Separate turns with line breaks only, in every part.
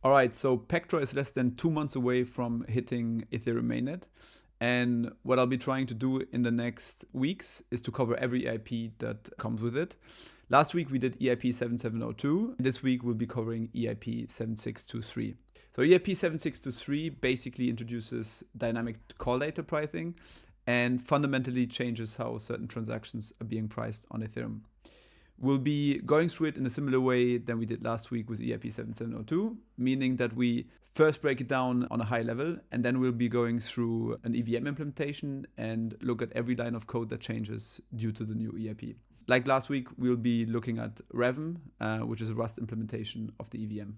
All right, so Pectra is less than 2 months away from hitting Ethereum mainnet. And what I'll be trying to do in the next weeks is to cover every EIP that comes with it. Last week we did EIP-7702. This week we'll be covering EIP-7623. So EIP-7623 basically introduces dynamic call data pricing and fundamentally changes how certain transactions are being priced on Ethereum. We'll be going through it in a similar way than we did last week with EIP-7702, meaning that we first break it down on a high level, and then we'll be going through an EVM implementation and look at every line of code that changes due to the new EIP. Like last week, we'll be looking at revm, which is a Rust implementation of the EVM.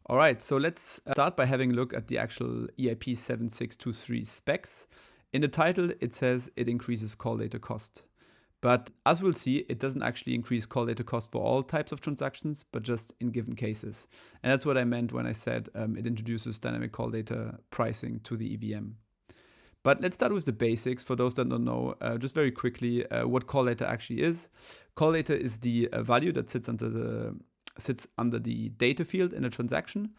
All right, so let's start by having a look at the actual EIP-7623 specs. In the title, it says it increases call data cost. But as we'll see, it doesn't actually increase call data cost for all types of transactions, but just in given cases. And that's what I meant when I said it introduces dynamic call data pricing to the EVM. But let's start with the basics. For those that don't know, just very quickly, what call data actually is. Call data is the value that sits under the data field in a transaction,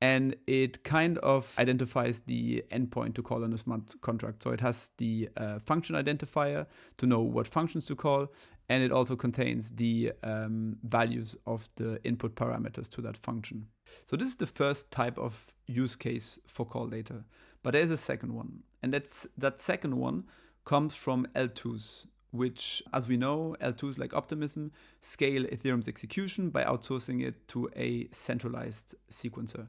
and it kind of identifies the endpoint to call on a smart contract. So it has the function identifier to know what functions to call, and it also contains the values of the input parameters to that function. So this is the first type of use case for call data, but there's a second one, and that second one comes from L2s, which, as we know, L2s like Optimism scale Ethereum's execution by outsourcing it to a centralized sequencer.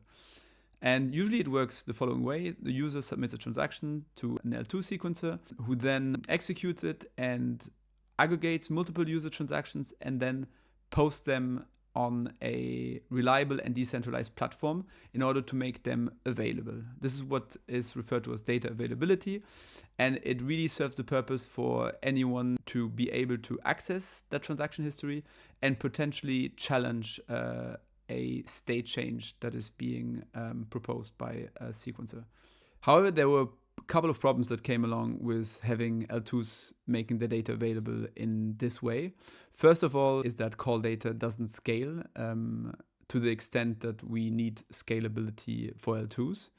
And usually it works the following way. The user submits a transaction to an L2 sequencer, who then executes it and aggregates multiple user transactions and then posts them on a reliable and decentralized platform in order to make them available. This is what is referred to as data availability, and it really serves the purpose for anyone to be able to access that transaction history and potentially challenge a state change that is being proposed by a sequencer. However, there were a couple of problems that came along with having L2s making the data available in this way. First of all is that call data doesn't scale to the extent that we need scalability for L2s.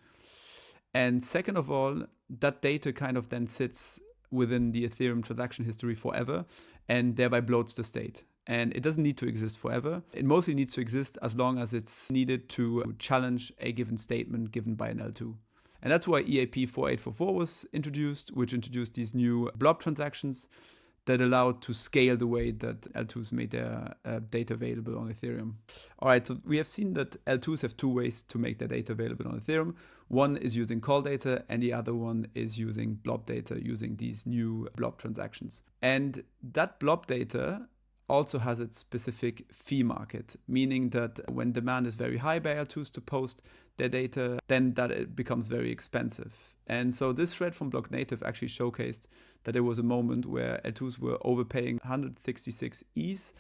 And second of all, that data kind of then sits within the Ethereum transaction history forever and thereby bloats the state. And it doesn't need to exist forever. It mostly needs to exist as long as it's needed to challenge a given statement given by an L2. And that's why EIP-4844 was introduced, which introduced these new blob transactions that allowed to scale the way that L2s made their data available on Ethereum. All right, so we have seen that L2s have two ways to make their data available on Ethereum. One is using call data, and the other one is using blob data, using these new blob transactions. And that blob data also has its specific fee market, meaning that when demand is very high by L2s to post their data, then that it becomes very expensive. And so this thread from Block Native actually showcased that there was a moment where L2s were overpaying 166 ETH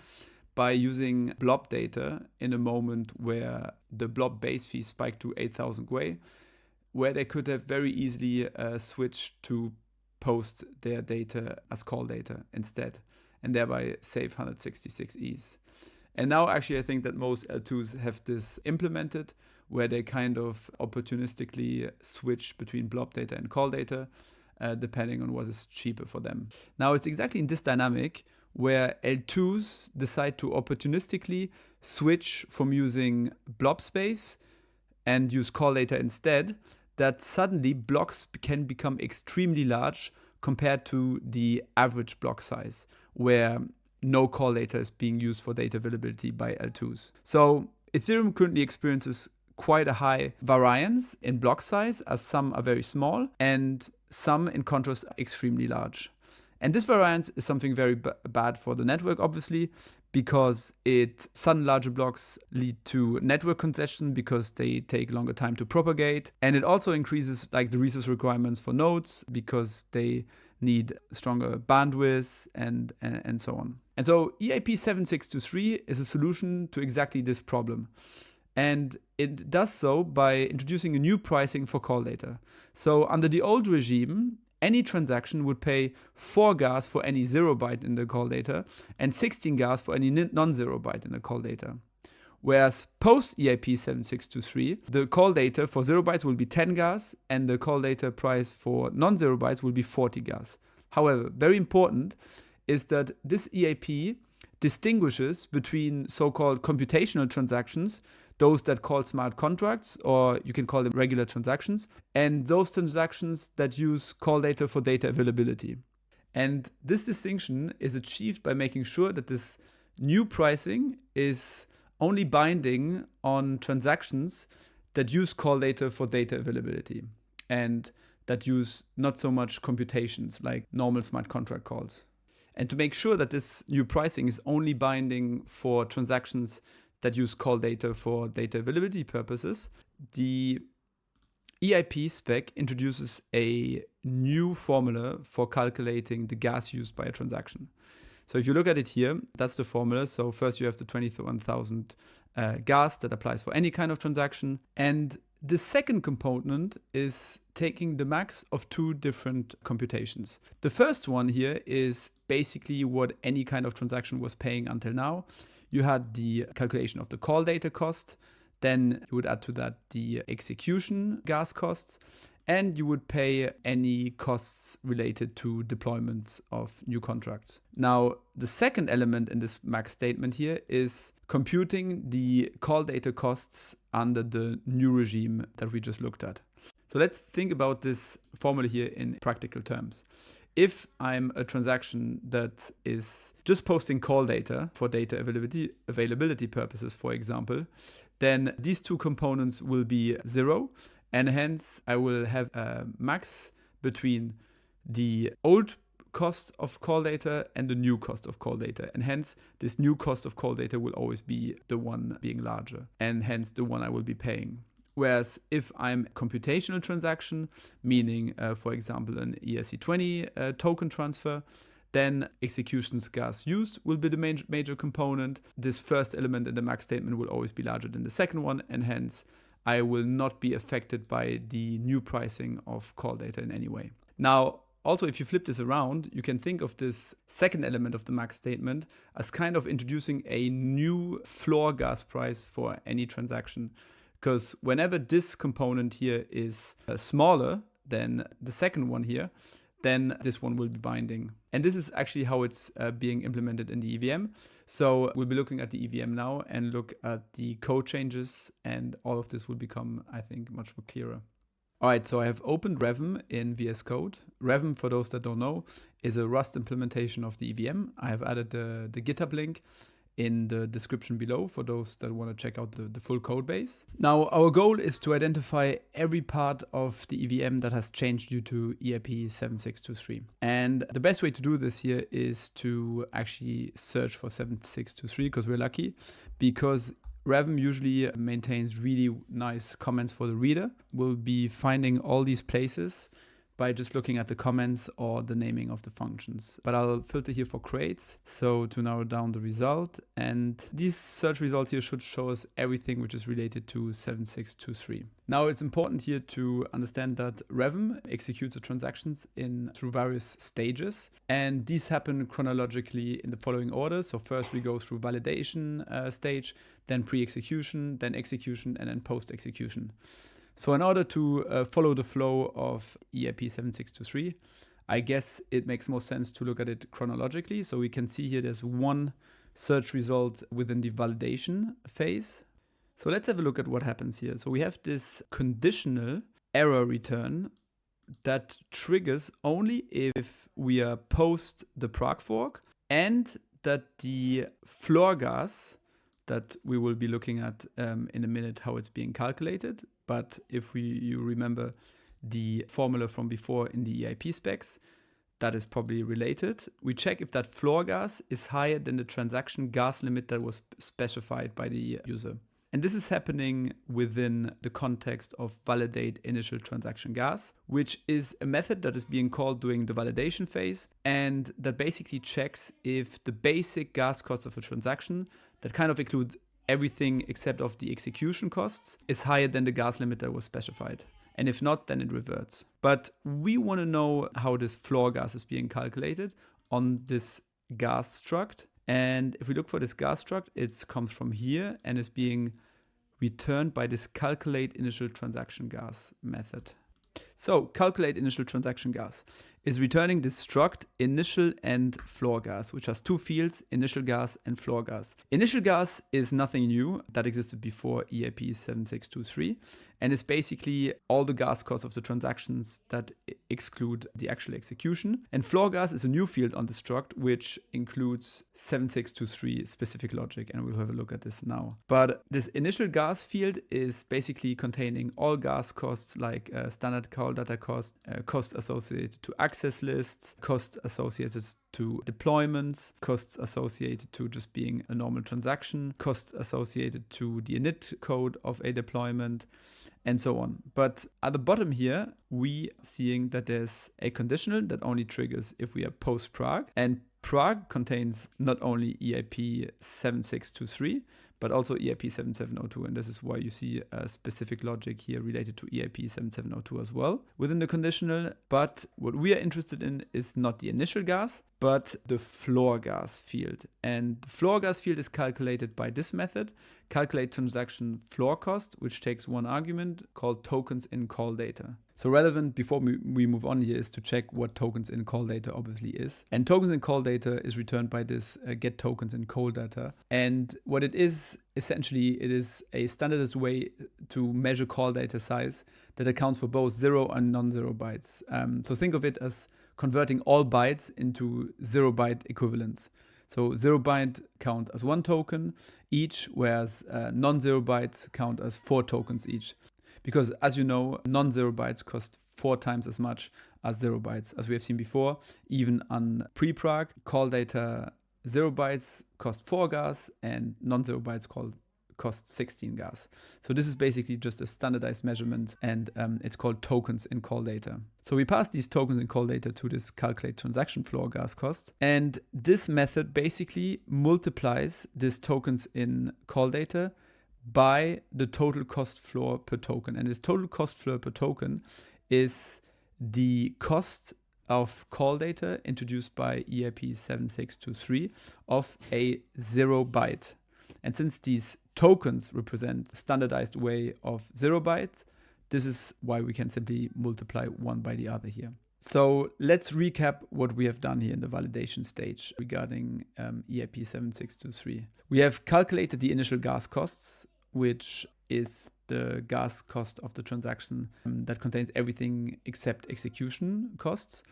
by using blob data in a moment where the blob base fee spiked to 8,000 Gwei, where they could have very easily switched to post their data as call data instead, and thereby save 166 ETH. And now actually I think that most L2s have this implemented, where they kind of opportunistically switch between blob data and call data, depending on what is cheaper for them. Now it's exactly in this dynamic where L2s decide to opportunistically switch from using blob space and use call data instead, that suddenly blocks can become extremely large compared to the average block size, where no call data is being used for data availability by L2s. So Ethereum currently experiences quite a high variance in block size, as some are very small and some, in contrast, are extremely large. And this variance is something very bad for the network, obviously, because sudden larger blocks lead to network congestion because they take longer time to propagate. And it also increases the resource requirements for nodes because they need stronger bandwidth and so on. And so EIP-7623 is a solution to exactly this problem. And it does so by introducing a new pricing for call data. So under the old regime, any transaction would pay 4 gas for any 0 byte in the call data and 16 gas for any non-zero byte in the call data. Whereas post EIP-7623, the call data for 0 bytes will be 10 gas and the call data price for non-zero bytes will be 40 gas. However, very important is that this EIP distinguishes between so-called computational transactions, those that call smart contracts, or you can call them regular transactions, and those transactions that use call data for data availability. And this distinction is achieved by making sure that this new pricing is only binding on transactions that use call data for data availability and that use not so much computations like normal smart contract calls. And to make sure that this new pricing is only binding for transactions that use call data for data availability purposes, the EIP spec introduces a new formula for calculating the gas used by a transaction. So if you look at it here, that's the formula. So first you have the 21,000 gas that applies for any kind of transaction. And the second component is taking the max of 2 different computations. The first one here is basically what any kind of transaction was paying until now. You had the calculation of the call data cost, then you would add to that the execution gas costs, and you would pay any costs related to deployments of new contracts. Now, the second element in this max statement here is computing the call data costs under the new regime that we just looked at. So let's think about this formula here in practical terms. If I'm a transaction that is just posting call data for data availability purposes, for example, then these 2 components will be 0. And hence, I will have a max between the old cost of call data and the new cost of call data. And hence, this new cost of call data will always be the one being larger, and hence the one I will be paying. Whereas if I'm a computational transaction, meaning, for example, an ERC20 token transfer, then executions gas used will be the major component. This first element in the max statement will always be larger than the second one, and hence, I will not be affected by the new pricing of call data in any way. Now, also, if you flip this around, you can think of this second element of the max statement as kind of introducing a new floor gas price for any transaction. Because whenever this component here is smaller than the second one here, then this one will be binding. And this is actually how it's being implemented in the EVM. So we'll be looking at the EVM now and look at the code changes, and all of this will become, I think, much more clearer. All right, so I have opened revm in VS Code. Revm, for those that don't know, is a Rust implementation of the EVM. I have added the GitHub link in the description below for those that want to check out the full code base. Now, our goal is to identify every part of the EVM that has changed due to EIP-7623. And the best way to do this here is to actually search for 7623, because we're lucky, because revm usually maintains really nice comments for the reader. We'll be finding all these places by just looking at the comments or the naming of the functions. But I'll filter here for crates, so to narrow down the result. And these search results here should show us everything which is related to 7623. Now, it's important here to understand that revm executes the transactions through various stages, and these happen chronologically in the following order. So first we go through validation stage, then pre-execution, then execution, and then post-execution. So in order to follow the flow of EIP-7623, I guess it makes more sense to look at it chronologically. So we can see here there's one search result within the validation phase. So let's have a look at what happens here. So we have this conditional error return that triggers only if we are post the Prague fork, and that the floor gas that we will be looking at in a minute how it's being calculated. But if you remember the formula from before in the EIP specs, that is probably related. We check if that floor gas is higher than the transaction gas limit that was specified by the user. And this is happening within the context of validate initial transaction gas, which is a method that is being called during the validation phase, and that basically checks if the basic gas cost of a transaction, that kind of includes everything except of the execution costs, is higher than the gas limit that was specified. And if not, then it reverts. But we want to know how this floor gas is being calculated on this gas struct. And if we look for this gas struct, it comes from here and is being returned by this calculate initial transaction gas method. So calculate initial transaction gas is returning this struct initial and floor gas, which has two fields, initial gas and floor gas. Initial gas is nothing new that existed before EIP-7623 and is basically all the gas costs of the transactions that exclude the actual execution. And floor gas is a new field on the struct which includes 7623 specific logic, and we'll have a look at this now. But this initial gas field is basically containing all gas costs like standard calldata cost, costs associated to access lists, costs associated to deployments, costs associated to just being a normal transaction, costs associated to the init code of a deployment, and so on. But at the bottom here, we seeing that there's a conditional that only triggers if we are post Prague, and Prague contains not only EIP-7623, but also EIP-7702, and this is why you see a specific logic here related to EIP-7702 as well within the conditional. But what we are interested in is not the initial gas, but the floor gas field. And the floor gas field is calculated by this method, calculate transaction floor cost, which takes one argument called tokens in call data. So relevant before we move on here is to check what tokens in call data obviously is. And tokens in call data is returned by this get tokens in call data. And what it is, essentially, it is a standardized way to measure call data size that accounts for both 0 and non-zero bytes. So think of it as converting all bytes into 0 byte equivalents. So 0 byte count as 1 token each, whereas non-zero bytes count as 4 tokens each. Because as you know, non-zero bytes cost 4 times as much as 0 bytes. As we have seen before, even on pre-Prague, call data 0 bytes cost 4 gas and non-zero bytes cost 16 gas. So this is basically just a standardized measurement, and it's called tokens in call data. So we pass these tokens in call data to this calculate transaction floor gas cost. And this method basically multiplies this tokens in call data by the total cost floor per token. And this total cost floor per token is the cost of call data introduced by EIP-7623 of a 0 byte. And since these tokens represent a standardized way of 0 bytes, this is why we can simply multiply one by the other here. So let's recap what we have done here in the validation stage regarding EIP-7623. We have calculated the initial gas costs, which is the gas cost of the transaction that contains everything except execution costs.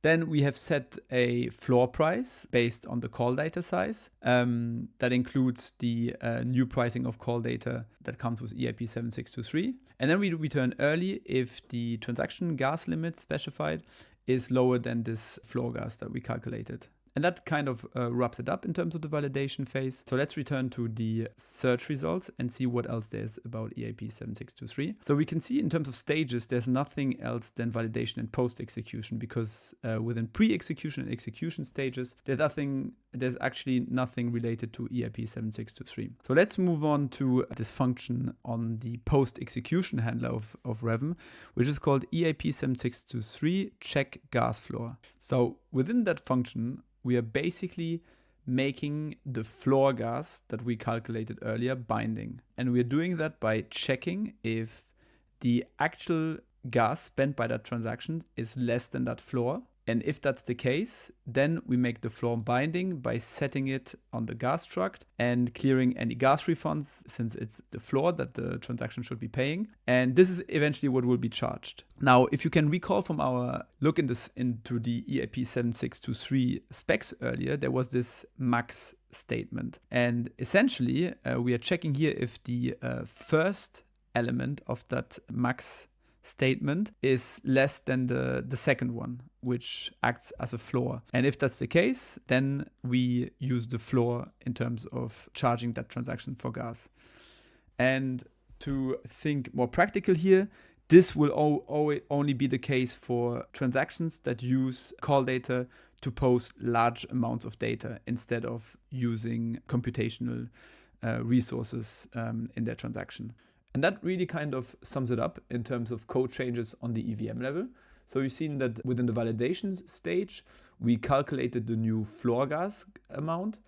Then we have set a floor price based on the call data size. That includes the new pricing of call data that comes with EIP-7623. And then we return early if the transaction gas limit specified is lower than this floor gas that we calculated. And that kind of wraps it up in terms of the validation phase. So let's return to the search results and see what else there is about EIP-7623. So we can see in terms of stages, there's nothing else than validation and post-execution, because within pre-execution and execution stages, there's actually nothing related to EIP-7623. So let's move on to this function on the post-execution handler of revm, which is called EIP-7623 check gas floor. So within that function, we are basically making the floor gas that we calculated earlier binding. And we're doing that by checking if the actual gas spent by that transaction is less than that floor. And if that's the case, then we make the floor binding by setting it on the gas struct and clearing any gas refunds, since it's the floor that the transaction should be paying. And this is eventually what will be charged. Now, if you can recall from our look into the EIP-7623 specs earlier, there was this max statement. And essentially, we are checking here if the first element of that max statement is less than the second one, which acts as a floor. And if that's the case, then we use the floor in terms of charging that transaction for gas. And to think more practical here, this will only be the case for transactions that use call data to post large amounts of data instead of using computational resources in their transaction. And that really kind of sums it up in terms of code changes on the EVM level. So you've seen that within the validations stage, we calculated the new floor gas amount.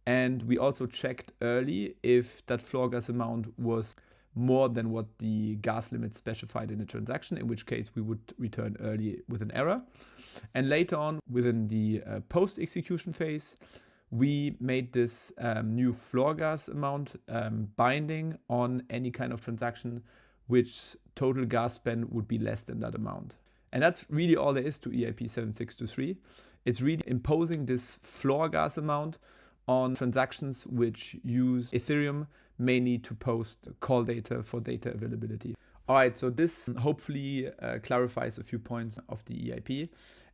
And we also checked early if that floor gas amount was more than what the gas limit specified in the transaction, in which case we would return early with an error. And later on, within the post-execution phase, we made this new floor gas amount binding on any kind of transaction which total gas spend would be less than that amount. And that's really all there is to EIP-7623. It's really imposing this floor gas amount on transactions which use Ethereum mainly to post call data for data availability. All right, so this hopefully clarifies a few points of the EIP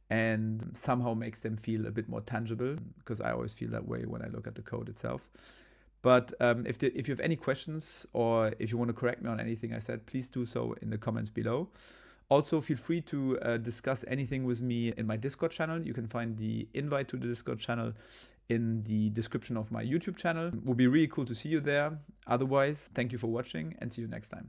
and somehow makes them feel a bit more tangible, because I always feel that way when I look at the code itself. But if you have any questions or if you want to correct me on anything I said, please do so in the comments below. Also, feel free to discuss anything with me in my Discord channel. You can find the invite to the Discord channel in the description of my YouTube channel. It would be really cool to see you there. Otherwise, thank you for watching and see you next time.